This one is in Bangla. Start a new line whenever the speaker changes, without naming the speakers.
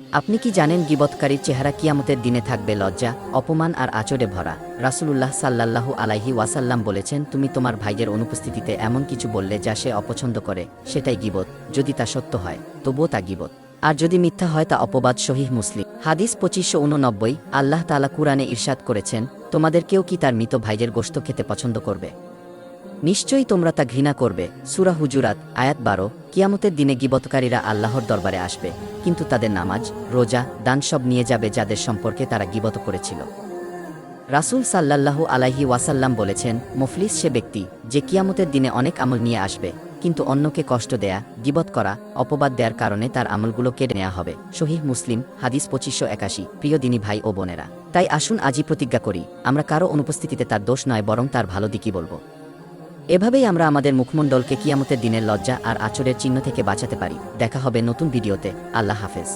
আপনি কি জানেন গীবতকারীর চেহারা কিয়ামতের দিনে থাকবে লজ্জা, অপমান আর আঁচড়ে ভরা। রাসূলুল্লাহ সাল্লাল্লাহু আলাইহি ওয়াসাল্লাম বলেছেন, তুমি তোমার ভাইয়ের অনুপস্থিতিতে এমন কিছু বললে যা সে অপছন্দ করে, সেটাই গীবত। যদি তা সত্য হয় তবুও তা গীবত, আর যদি মিথ্যা হয় তা অপবাদ। সহিহ মুসলিম হাদিস 2589। আল্লাহ তাআলা কুরআনে ইরশাদ করেছেন, তোমাদের কেউ কি তার মৃত ভাইয়ের গোশত খেতে পছন্দ করবে? নিশ্চয়ই তোমরা তা ঘৃণা করবে। সূরা হুজুরাত আয়াত 12। কিয়ামতের দিনে গীবতকারীরা আল্লাহর দরবারে আসবে, কিন্তু তাদের নামাজ, রোজা, দান সব নিয়ে যাবে যাদের সম্পর্কে তারা গীবত করেছিল। রাসূল সাল্লাল্লাহু আলাইহি ওয়াসাল্লাম বলেছেন, মুফলিস সে ব্যক্তি যে কিয়ামতের দিনে অনেক আমল নিয়ে আসবে, কিন্তু অন্যকে কষ্ট দেয়া, গীবত করা, অপবাদ দেওয়ার কারণে তার আমলগুলো কেড়ে নেওয়া হবে। সহিহ মুসলিম হাদিস 2581। প্রিয় দিনী ভাই ও বোনেরা, তাই আসুন আজই প্রতিজ্ঞা করি, আমরা কারো অনুপস্থিতিতে তার দোষ নয় বরং তার ভালো দিকই বলবো। এভাবেই আমরা আমাদের মুখমণ্ডলকে কিয়ামতের দিনের লজ্জা আর আঁচড়ের চিহ্ন থেকে বাঁচাতে পারি। দেখা হবে নতুন ভিডিওতে। আল্লাহ হাফেজ।